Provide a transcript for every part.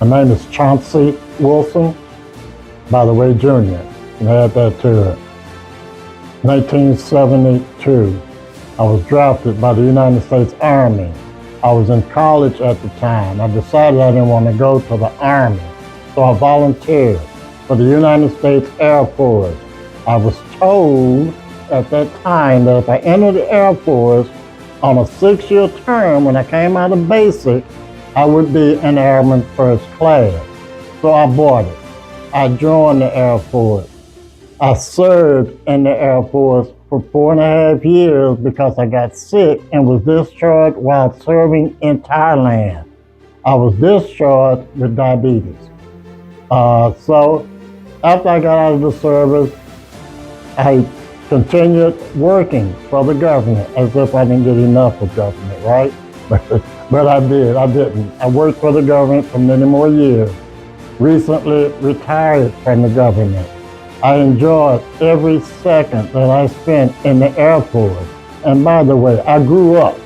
My name is Chauncey Wilson, by the way, Jr. And add that to it. 1972, I was drafted by the United States Army. I was in college at the time. I decided I didn't want to go to the Army, so I volunteered for the United States Air Force. I was told at that time that if I entered the Air Force on a 6-year term, when I came out of basic, I would be an airman first class. So I bought it. I joined the Air Force. I served in the Air Force for 4.5 years because I got sick and was discharged while serving in Thailand. I was discharged with diabetes. So after I got out of the service, I continued working for the government as if I didn't get enough of government, right? But I didn't. I worked for the government for many more years. Recently retired from the government. I enjoyed every second that I spent in the Air Force. And by the way, I grew up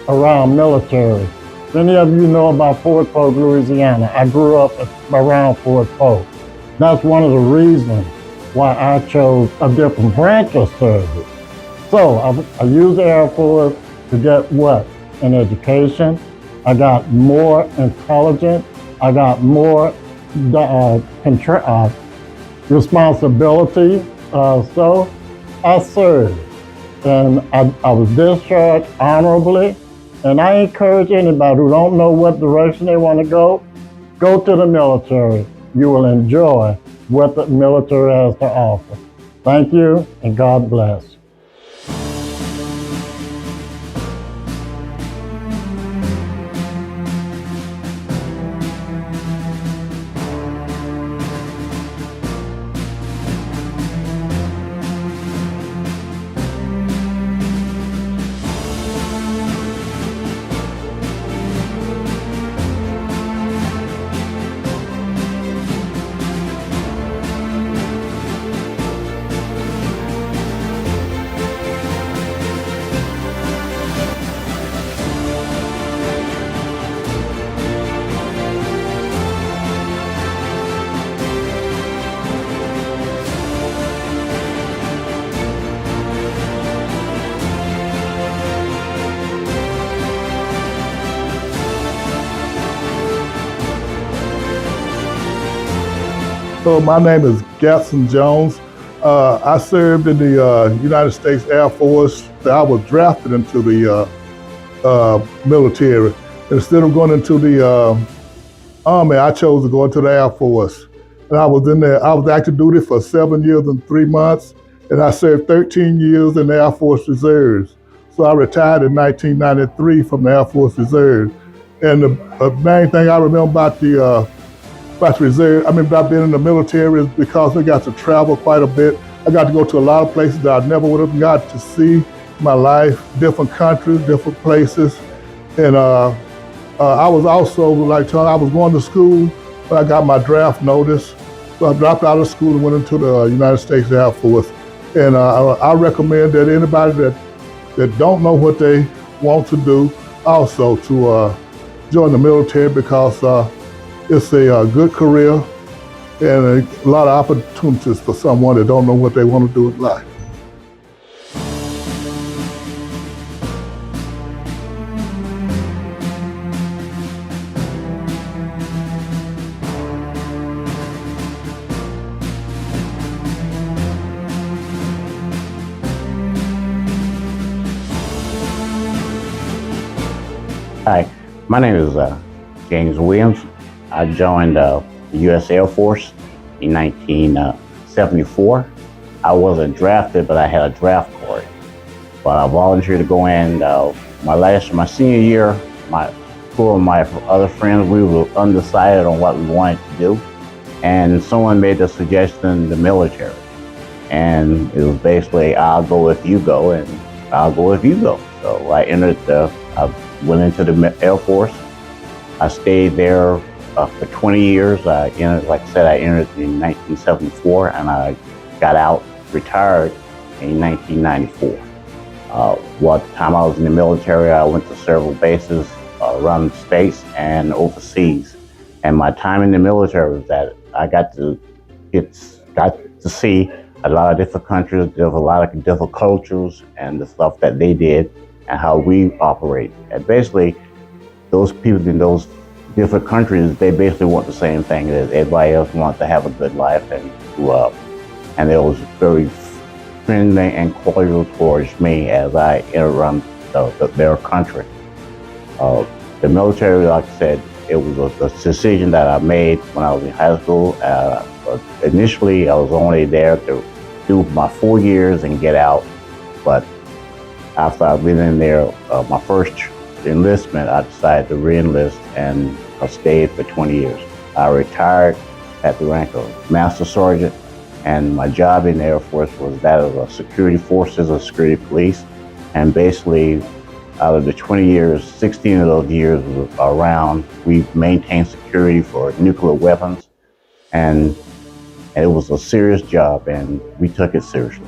around military. Many of you know about Fort Polk, Louisiana. I grew up around Fort Polk. That's one of the reasons why I chose a different branch of service. So I used the Air Force to get what? An education. I got more intelligent. I got more responsibility. So I served. And I was discharged honorably. And I encourage anybody who don't know what direction they want to go to the military. You will enjoy what the military has to offer. Thank you, and God bless. So my name is Gaston Jones. I served in the United States Air Force. I was drafted into the military. Instead of going into the Army, I chose to go into the Air Force. And I was in there, I was active duty for 7 years and 3 months, and I served 13 years in the Air Force Reserves. So I retired in 1993 from the Air Force Reserve. And the main thing I remember about the reserve, about being in the military is because I got to travel quite a bit. I got to go to a lot of places that I never would have got to see in my life, different countries, different places. And I was also, I was going to school, but I got my draft notice. So I dropped out of school and went into the United States Air Force. And I recommend that anybody that don't know what they want to do also to join the military because it's a good career and a lot of opportunities for someone that don't know what they want to do in life. Hi, my name is James Williams. I joined the U.S. Air Force in 1974. I wasn't drafted, but I had a draft card. But I volunteered to go in my senior year. Two of my other friends, we were undecided on what we wanted to do. And someone made the suggestion, the military. And it was basically, I'll go if you go, and I'll go if you go. So I went into the Air Force. I stayed there for 20 years. Like I said, I entered in 1974 and I got out, retired in 1994. Well, at the time I was in the military, I went to several bases around the States and overseas. And my time in the military was that I got to see a lot of different countries, a lot of different cultures, and the stuff that they did and how we operate. And basically, those people in those different countries, they basically want the same thing that everybody else wants, to have a good life and grow up. And they was very friendly and cordial towards me as I around their country. The military, like I said, it was a decision that I made when I was in high school. Initially, I was only there to do my 4 years and get out. But after I've been in there, my first enlistment, I decided to re-enlist, and I stayed for 20 years. I retired at the rank of Master Sergeant, and my job in the Air Force was that of a security forces or security police. And basically, out of the 20 years, 16 of those years around, we maintained security for nuclear weapons, and it was a serious job, and we took it seriously.